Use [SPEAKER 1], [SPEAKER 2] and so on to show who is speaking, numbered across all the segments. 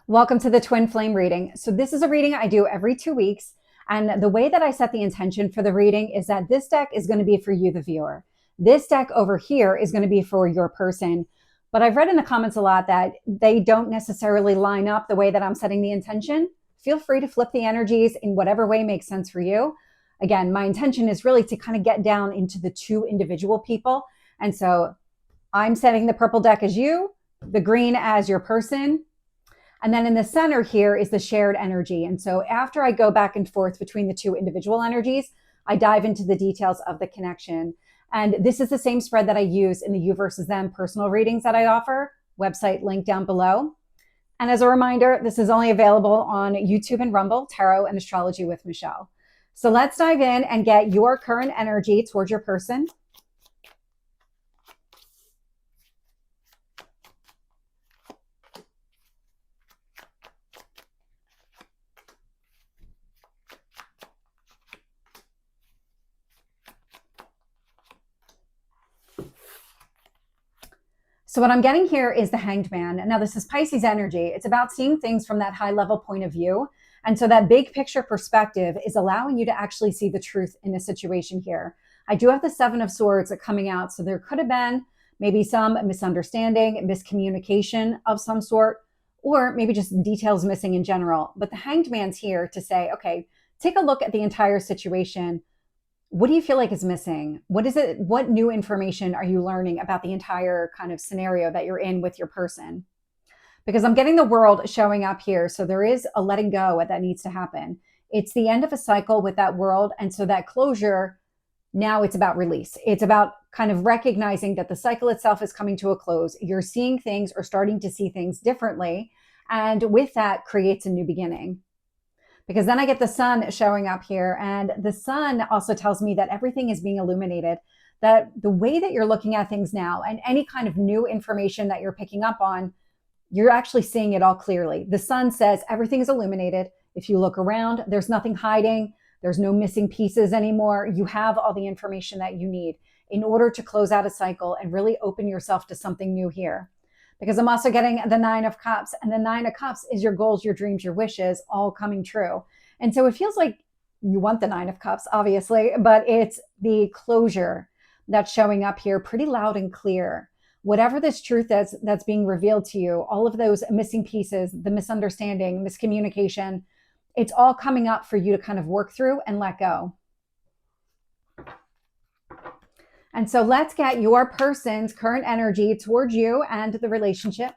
[SPEAKER 1] Welcome to the Twin Flame reading. So this is a reading I do every 2 weeks. And the way that I set the intention for the reading is that this deck is going to be for you, the viewer. This deck over here is going to be for your person. But I've read in the comments a lot that they don't necessarily line up the way that I'm setting the intention. Feel free to flip the energies in whatever way makes sense for you. Again, my intention is really to kind of get down into the two individual people. And so I'm setting the purple deck as you, the green as your person. And then in the center here is the shared energy. And so after I go back and forth between the two individual energies, I dive into the details of the connection. And this is the same spread that I use in the You versus Them personal readings that I offer, website link down below. And as a reminder, this is only available on YouTube and Rumble, Tarot and Astrology with Michelle. So let's dive in and get your current energy towards your person. So what I'm getting here is the Hanged Man. Now this is Pisces energy. It's about seeing things from that high level point of view. And so that big picture perspective is allowing you to actually see the truth in a situation here. I do have the Seven of Swords coming out. So there could have been maybe some misunderstanding, miscommunication of some sort, or maybe just details missing in general. But the Hanged Man's here to say, okay, take a look at the entire situation. What do you feel like is missing? What is it? What new information are you learning about the entire kind of scenario that you're in with your person? Because I'm getting the World showing up here. So there is a letting go that needs to happen. It's the end of a cycle with that World. And so that closure, now it's about release. It's about kind of recognizing that the cycle itself is coming to a close. You're seeing things or starting to see things differently. And with that creates a new beginning. Because then I get the sun showing up here, and the sun also tells me that everything is being illuminated, that the way that you're looking at things now and any kind of new information that you're picking up on, you're actually seeing it all clearly. The sun says everything is illuminated. If you look around, there's nothing hiding. There's no missing pieces anymore. You have all the information that you need in order to close out a cycle and really open yourself to something new here. Because I'm also getting the Nine of Cups, and the Nine of Cups is your goals, your dreams, your wishes all coming true. And so it feels like you want the Nine of Cups, obviously, but it's the closure that's showing up here pretty loud and clear. Whatever this truth is that's being revealed to you, all of those missing pieces, the misunderstanding, miscommunication, it's all coming up for you to kind of work through and let go. And so let's get your person's current energy towards you and the relationship.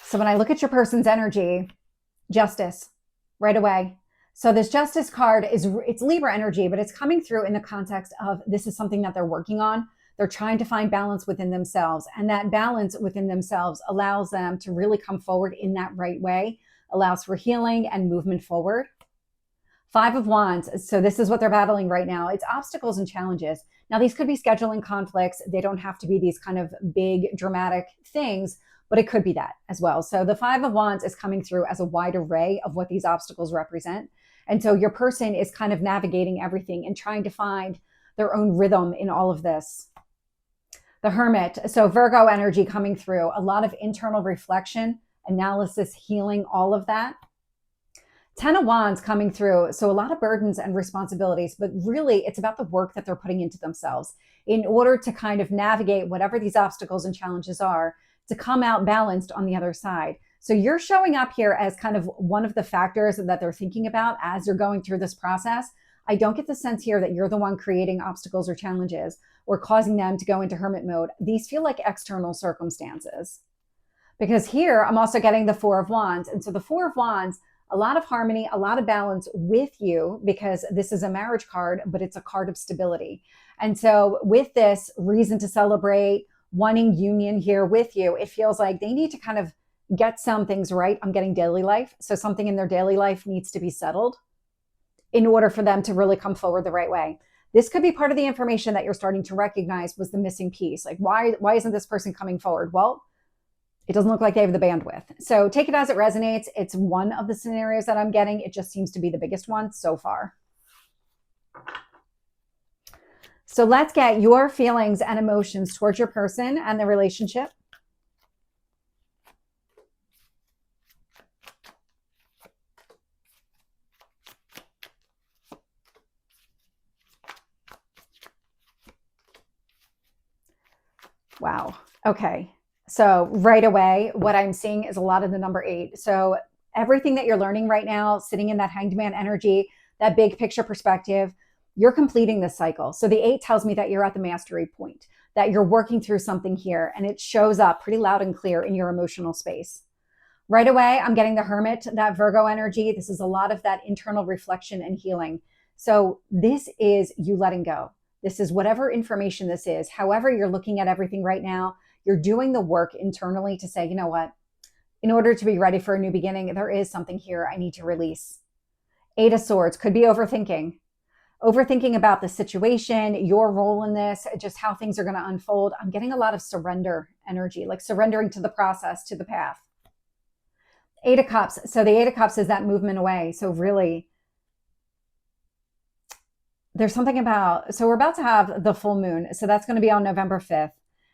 [SPEAKER 1] So when I look at your person's energy, justice, right away. So this justice card it's Libra energy, but it's coming through in the context of this is something that they're working on. They're trying to find balance within themselves. And that balance within themselves allows them to really come forward in that right way, allows for healing and movement forward. Five of Wands. So this is what they're battling right now. It's obstacles and challenges. Now, these could be scheduling conflicts. They don't have to be these kind of big dramatic things, but it could be that as well. So the Five of Wands is coming through as a wide array of what these obstacles represent. And so your person is kind of navigating everything and trying to find their own rhythm in all of this. The Hermit, so Virgo energy coming through, a lot of internal reflection, analysis, healing, all of that. Ten of Wands coming through, so a lot of burdens and responsibilities, but really it's about the work that they're putting into themselves in order to kind of navigate whatever these obstacles and challenges are to come out balanced on the other side. So you're showing up here as kind of one of the factors that they're thinking about as you're going through this process. I don't get the sense here that you're the one creating obstacles or challenges or causing them to go into hermit mode. These feel like external circumstances. Because here I'm also getting the Four of Wands. And so the Four of Wands, a lot of harmony, a lot of balance with you, because this is a marriage card, but it's a card of stability. And so with this reason to celebrate, wanting union here with you, it feels like they need to kind of get some things right. I'm getting daily life. So something in their daily life needs to be settled in order for them to really come forward the right way. This could be part of the information that you're starting to recognize was the missing piece. Like, why isn't this person coming forward? Well, It doesn't look like they have the bandwidth. So take it as it resonates. It's one of the scenarios that I'm getting. It just seems to be the biggest one so far. So let's get your feelings and emotions towards your person and the relationship. Wow. Okay. So right away, what I'm seeing is a lot of the number 8. So everything that you're learning right now, sitting in that hanged man energy, that big picture perspective, you're completing this cycle. So the 8 tells me that you're at the mastery point, that you're working through something here, and it shows up pretty loud and clear in your emotional space. Right away, I'm getting the Hermit, that Virgo energy. This is a lot of that internal reflection and healing. So this is you letting go. This is whatever information this is. However you're looking at everything right now, you're doing the work internally to say, you know what? In order to be ready for a new beginning, there is something here I need to release. 8 of Swords could be overthinking. Overthinking about the situation, your role in this, just how things are going to unfold. I'm getting a lot of surrender energy, like surrendering to the process, to the path. 8 of Cups. So the 8 of Cups is that movement away. So really, there's something about, so we're about to have the full moon. So that's going to be on November 5th.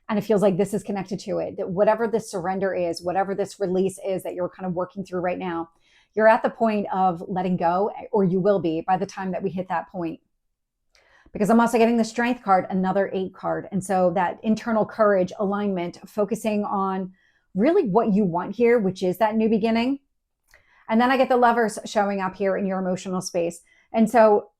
[SPEAKER 1] And it feels like this is connected to it. That whatever this surrender is, whatever this release is that you're kind of working through right now, you're at the point of letting go, or you will be by the time that we hit that point. Because I'm also getting the Strength card, another 8 card. And so that internal courage, alignment, focusing on really what you want here, which is that new beginning. And then I get the Lovers showing up here in your emotional space. And so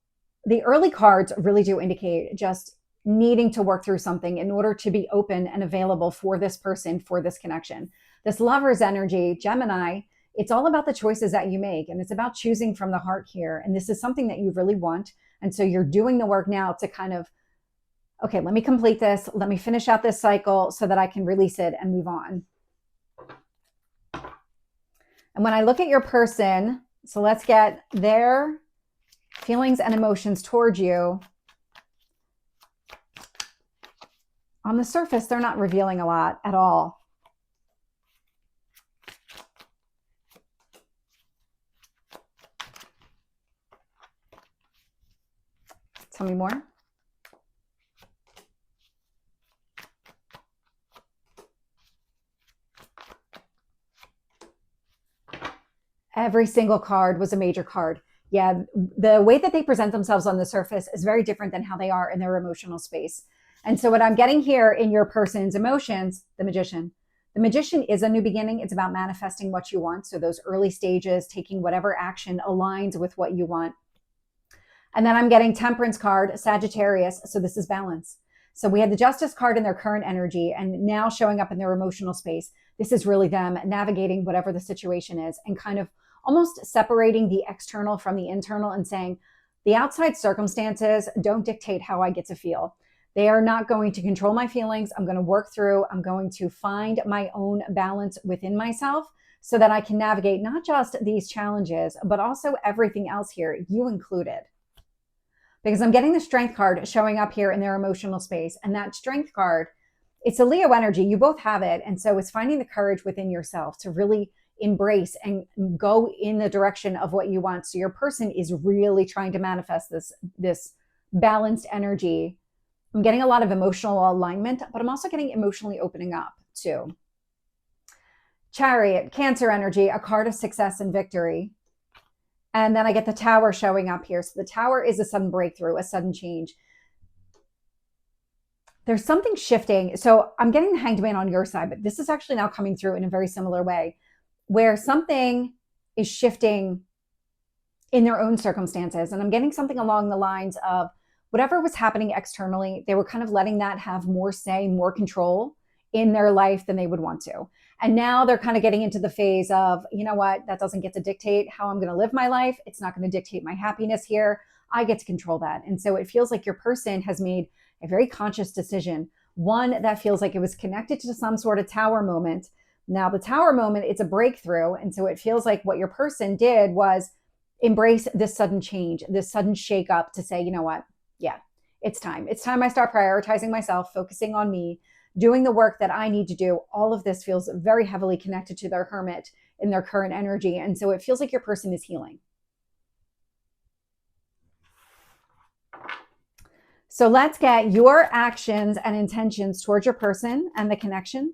[SPEAKER 1] the early cards really do indicate just needing to work through something in order to be open and available for this person, for this connection. This Lovers energy, Gemini, it's all about the choices that you make. And it's about choosing from the heart here. And this is something that you really want. And so you're doing the work now to kind of, okay, let me complete this. Let me finish out this cycle so that I can release it and move on. And when I look at your person, so let's get their feelings and emotions towards you. On the surface, they're not revealing a lot at all. Tell me more. Every single card was a major card. Yeah, the way that they present themselves on the surface is very different than how they are in their emotional space. And so what I'm getting here in your person's emotions, the Magician. The Magician is a new beginning. It's about manifesting what you want. So those early stages, taking whatever action aligns with what you want. And then I'm getting Temperance card, Sagittarius. So this is balance. So we had the Justice card in their current energy and now showing up in their emotional space. This is really them navigating whatever the situation is and kind of almost separating the external from the internal and saying, the outside circumstances don't dictate how I get to feel. They are not going to control my feelings. I'm going to work through, I'm going to find my own balance within myself so that I can navigate not just these challenges, but also everything else here, you included. Because I'm getting the Strength card showing up here in their emotional space. And that Strength card, it's a Leo energy. You both have it. And so it's finding the courage within yourself to really embrace and go in the direction of what you want. So your person is really trying to manifest this balanced energy. I'm getting a lot of emotional alignment, but I'm also getting emotionally opening up too. Chariot, Cancer energy, a card of success and victory. And then I get the Tower showing up here. So the Tower is a sudden breakthrough, a sudden change. There's something shifting. So I'm getting the Hanged Man on your side, but this is actually now coming through in a very similar way, where something is shifting in their own circumstances. And I'm getting something along the lines of whatever was happening externally, they were kind of letting that have more say, more control in their life than they would want to. And now they're kind of getting into the phase of, you know what, that doesn't get to dictate how I'm going to live my life. It's not going to dictate my happiness here. I get to control that. And so it feels like your person has made a very conscious decision, one that feels like it was connected to some sort of Tower moment. Now the Tower moment, it's a breakthrough. And so it feels like what your person did was embrace this sudden change, this sudden shakeup to say, you know what, yeah, it's time. It's time I start prioritizing myself, focusing on me, doing the work that I need to do. All of this feels very heavily connected to their hermit in their current energy. And so it feels like your person is healing. So let's get your actions and intentions towards your person and the connection.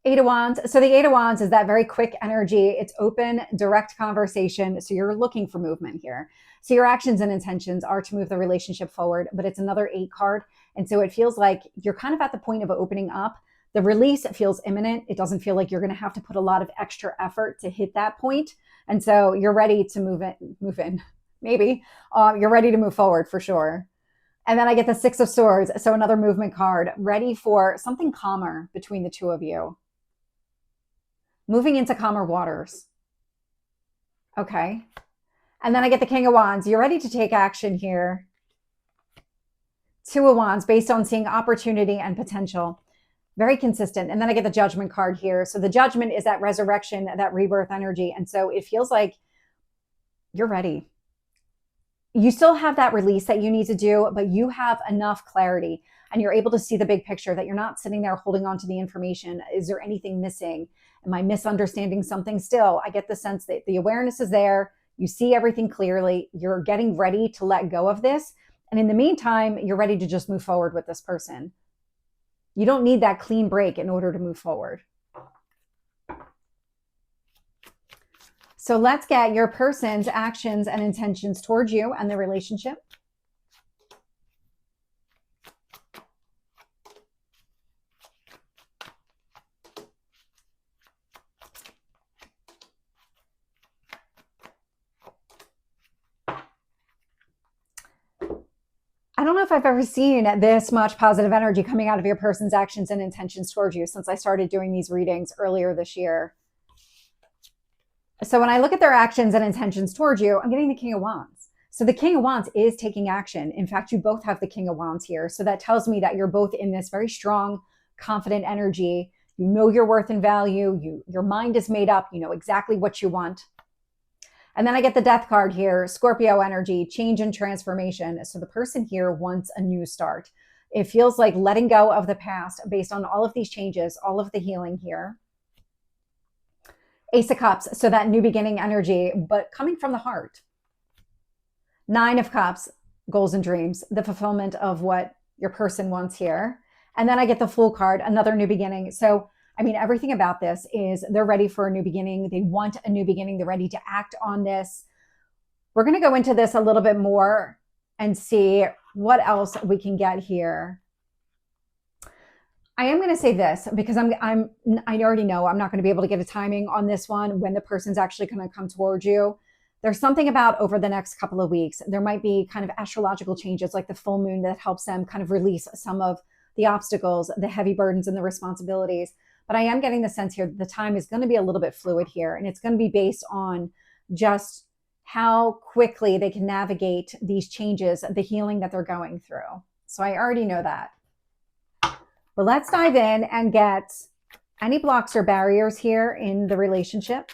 [SPEAKER 1] Eight of Wands. So the Eight of Wands is that very quick energy. It's open, direct conversation. So you're looking for movement here. So your actions and intentions are to move the relationship forward, but it's another 8 card. And so it feels like you're kind of at the point of opening up. The release feels imminent. It doesn't feel like you're going to have to put a lot of extra effort to hit that point. And so you're ready to move in, maybe. You're ready to move forward for sure. And then I get the Six of Swords. So another movement card, ready for something calmer between the two of you. Moving into calmer waters. Okay. And then I get the King of Wands. You're ready to take action here. Two of Wands, based on seeing opportunity and potential. Very consistent. And then I get the Judgment card here. So the Judgment is that resurrection, that rebirth energy. And so it feels like you're ready. You still have that release that you need to do, but you have enough clarity and you're able to see the big picture, that you're not sitting there holding on to the information. Is there anything missing? Am I misunderstanding something still? I get the sense that the awareness is there. You see everything clearly. You're getting ready to let go of this. And in the meantime, you're ready to just move forward with this person. You don't need that clean break in order to move forward. So let's get your person's actions and intentions towards you and the relationship. I don't know if I've ever seen this much positive energy coming out of your person's actions and intentions towards you since I started doing these readings earlier this year. So when I look at their actions and intentions towards you, I'm getting the King of Wands. So the King of Wands is taking action. In fact, you both have the King of Wands here. So that tells me that you're both in this very strong, confident energy. You know your worth and value. Your mind is made up. You know exactly what you want. And then I get the Death card here, Scorpio energy, change and transformation. So the person here wants a new start. It feels like letting go of the past based on all of these changes, all of the healing here. Ace of Cups, so that new beginning energy, but coming from the heart. Nine of Cups, goals and dreams, the fulfillment of what your person wants here. And then I get the Fool card, another new beginning. So I mean, everything about this is they're ready for a new beginning. They want a new beginning. They're ready to act on this. We're going to go into this a little bit more and see what else we can get here. I am going to say this because I already know I'm not going to be able to get a timing on this one when the person's actually going to come towards you. There's something about over the next couple of weeks, there might be kind of astrological changes like the full moon that helps them kind of release some of the obstacles, the heavy burdens and the responsibilities. But I am getting the sense here that the time is going to be a little bit fluid here, and it's going to be based on just how quickly they can navigate these changes, the healing that they're going through. So I already know that. But let's dive in and get any blocks or barriers here in the relationship.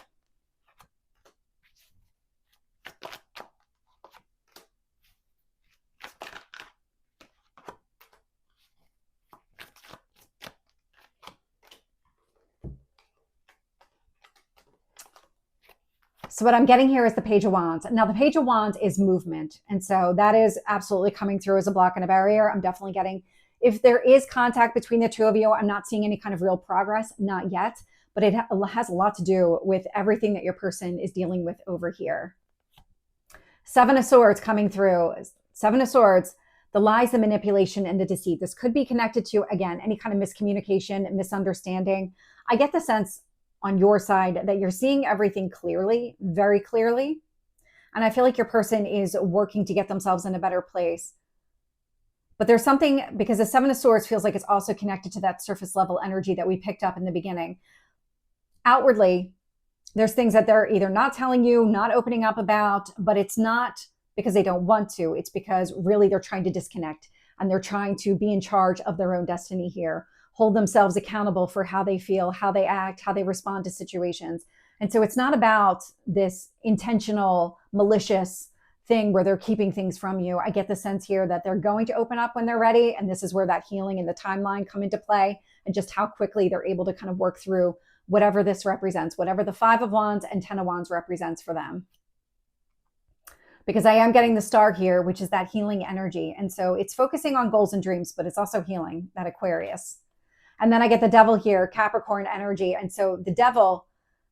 [SPEAKER 1] So what I'm getting here is the Page of Wands. Now the Page of Wands is movement. And so that is absolutely coming through as a block and a barrier. I'm definitely getting, if there is contact between the two of you, I'm not seeing any kind of real progress, not yet, but it has a lot to do with everything that your person is dealing with over here. Seven of Swords coming through. Seven of Swords, the lies, the manipulation, and the deceit. This could be connected to, again, any kind of miscommunication, misunderstanding. I get the sense on your side that you're seeing everything clearly, very clearly. And I feel like your person is working to get themselves in a better place. But there's something, because the Seven of Swords feels like it's also connected to that surface level energy that we picked up in the beginning. Outwardly, There's things that they're either not telling you, not opening up about, but it's not because they don't want to. It's because really they're trying to disconnect and they're trying to be in charge of their own destiny here, hold themselves accountable for how they feel, how they act, how they respond to situations. And so it's not about this intentional, malicious thing where they're keeping things from you. I get the sense here that they're going to open up when they're ready. And this is where that healing and the timeline come into play, and just how quickly they're able to kind of work through whatever this represents, whatever the 5 of Wands and 10 of Wands represents for them. Because I am getting the star here, which is that healing energy. And so it's focusing on goals and dreams, but it's also healing, that Aquarius. And then I get the devil here, Capricorn energy. And so the devil,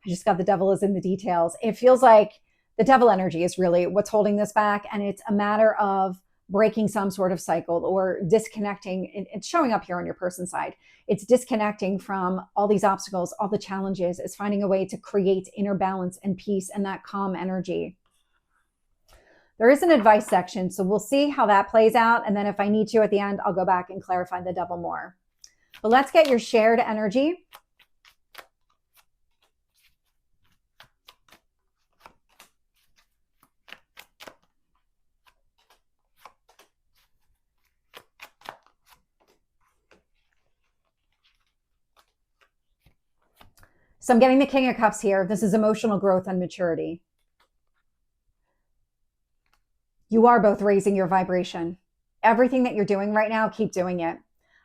[SPEAKER 1] I just got the devil is in the details. It feels like the devil energy is really what's holding this back. And it's a matter of breaking some sort of cycle or disconnecting. It's showing up here on your person side. It's disconnecting from all these obstacles, all the challenges. It's finding a way to create inner balance and peace and that calm energy. There is an advice section, so we'll see how that plays out. And then if I need to at the end, I'll go back and clarify the devil more. But let's get your shared energy. So I'm getting the King of Cups here. This is emotional growth and maturity. You are both raising your vibration. Everything that you're doing right now, keep doing it.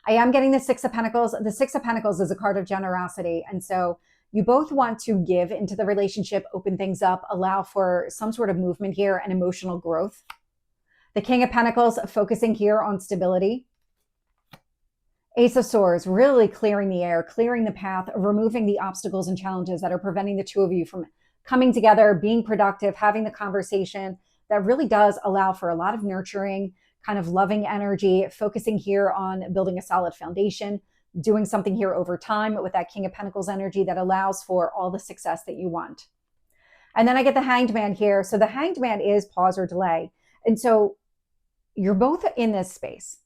[SPEAKER 1] I am getting the 6 of Pentacles. The 6 of Pentacles is a card of generosity. And so you both want to give into the relationship, open things up, allow for some sort of movement here and emotional growth. The King of Pentacles focusing here on stability. Ace of Swords, really clearing the air, clearing the path, removing the obstacles and challenges that are preventing the two of you from coming together, being productive, having the conversation that really does allow for a lot of nurturing, kind of loving energy, focusing here on building a solid foundation, doing something here over time with that King of Pentacles energy that allows for all the success that you want. And then I get the Hanged Man here. So the Hanged Man is pause or delay. And so you're both in this space.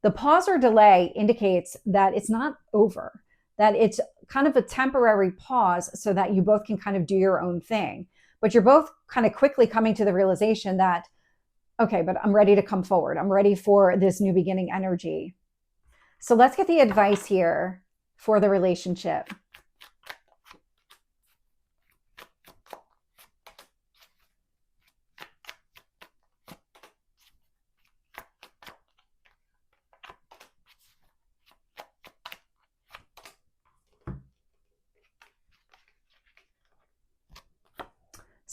[SPEAKER 1] The pause or delay indicates that it's not over, that it's kind of a temporary pause so that you both can kind of do your own thing. But you're both kind of quickly coming to the realization that, okay, but I'm ready to come forward. I'm ready for this new beginning energy. So let's get the advice here for the relationship.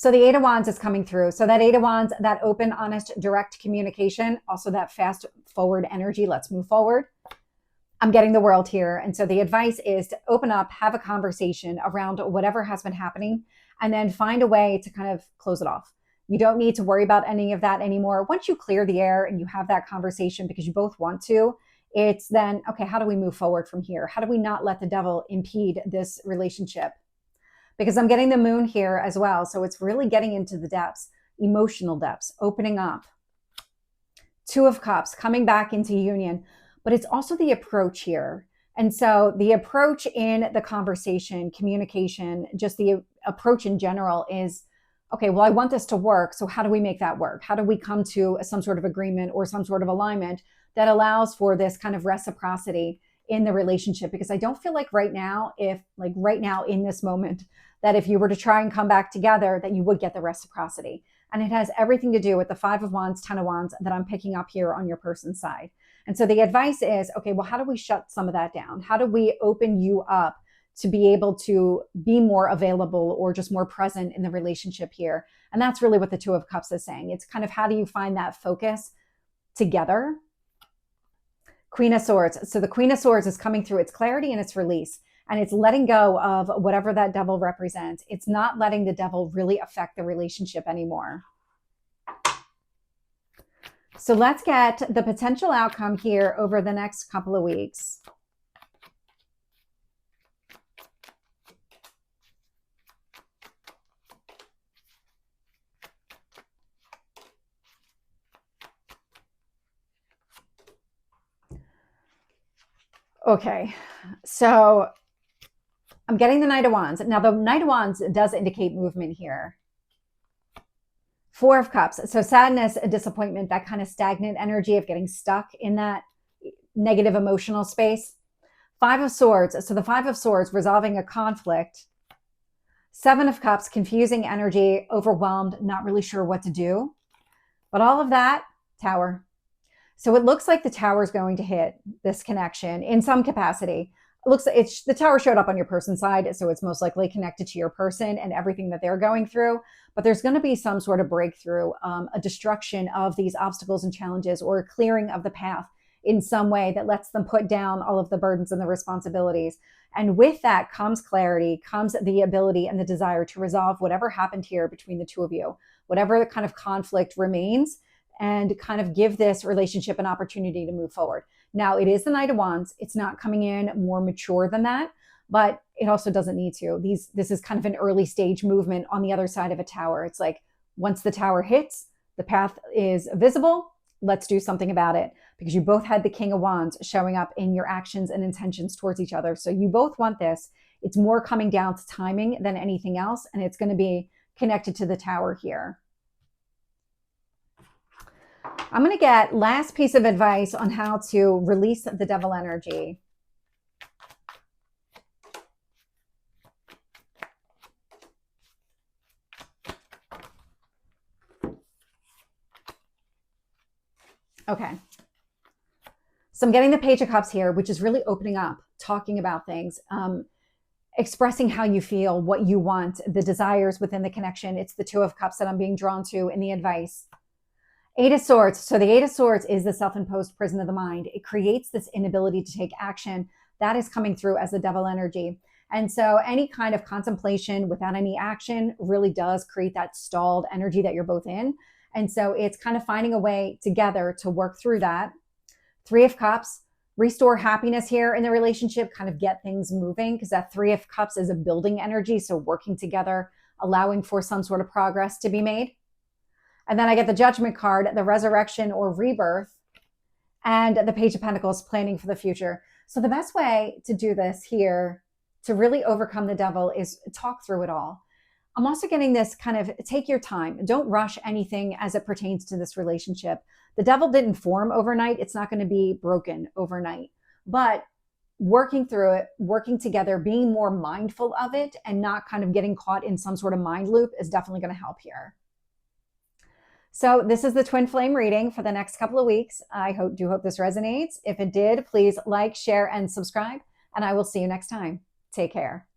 [SPEAKER 1] So the 8 of Wands is coming through. So that 8 of Wands, that open, honest, direct communication, also that fast forward energy. Let's move forward. I'm getting the World here. And so the advice is to open up, have a conversation around whatever has been happening, and then find a way to kind of close it off. You don't need to worry about any of that anymore. Once you clear the air and you have that conversation because you both want to, it's then, okay, how do we move forward from here? How do we not let the devil impede this relationship? Because I'm getting the Moon here as well. So it's really getting into the depths, emotional depths, opening up. 2 of Cups, coming back into union. But it's also the approach here. And so the approach in the conversation, communication, just the approach in general is, okay, well, I want this to work. So how do we make that work? How do we come to some sort of agreement or some sort of alignment that allows for this kind of reciprocity in the relationship? Because I don't feel like right now, in this moment, that if you were to try and come back together, that you would get the reciprocity. And it has everything to do with the 5 of Wands, 10 of Wands that I'm picking up here on your person's side. And so the advice is, okay, well, how do we shut some of that down? How do we open you up to be able to be more available or just more present in the relationship here? And that's really what the 2 of Cups is saying. It's kind of, how do you find that focus together? Queen of Swords. So the Queen of Swords is coming through. It's clarity and it's release. And it's letting go of whatever that devil represents. It's not letting the devil really affect the relationship anymore. So let's get the potential outcome here over the next couple of weeks. Okay, so I'm getting the Knight of Wands. Now, the Knight of Wands does indicate movement here. Four of Cups. So sadness, a disappointment, that kind of stagnant energy of getting stuck in that negative emotional space. Five of Swords. So the Five of Swords, resolving a conflict. Seven of Cups, confusing energy, overwhelmed, not really sure what to do. But all of that, Tower. So it looks like the Tower is going to hit this connection in some capacity. It looks like the Tower showed up on your person's side, so it's most likely connected to your person and everything that they're going through. But there's going to be some sort of breakthrough, a destruction of these obstacles and challenges, or a clearing of the path in some way that lets them put down all of the burdens and the responsibilities. And with that comes clarity, comes the ability and the desire to resolve whatever happened here between the two of you, whatever kind of conflict remains, and kind of give this relationship an opportunity to move forward. Now, it is the Knight of Wands. It's not coming in more mature than that, but it also doesn't need to. This is kind of an early stage movement on the other side of a tower. It's like, once the tower hits, the path is visible. Let's do something about it, because you both had the King of Wands showing up in your actions and intentions towards each other. So you both want this. It's more coming down to timing than anything else, and it's going to be connected to the Tower here. I'm going to get last piece of advice on how to release the devil energy. Okay. So I'm getting the Page of Cups here, which is really opening up, talking about things, expressing how you feel, what you want, the desires within the connection. It's the Two of Cups that I'm being drawn to in the advice. Eight of Swords. So the Eight of Swords is the self-imposed prison of the mind. It creates this inability to take action. That is coming through as the devil energy. And so any kind of contemplation without any action really does create that stalled energy that you're both in. And so it's kind of finding a way together to work through that. Three of Cups, restore happiness here in the relationship, kind of get things moving, because that Three of Cups is a building energy. So working together, allowing for some sort of progress to be made. And then I get the Judgment card, the resurrection or rebirth, and the Page of Pentacles, planning for the future. So the best way to do this here, to really overcome the devil, is talk through it all. I'm also getting this kind of take your time. Don't rush anything as it pertains to this relationship. The devil didn't form overnight. It's not going to be broken overnight. But working through it, working together, being more mindful of it, and not kind of getting caught in some sort of mind loop is definitely going to help here. So this is the Twin Flame reading for the next couple of weeks. I do hope this resonates. If it did, please like, share, and subscribe, and I will see you next time. Take care.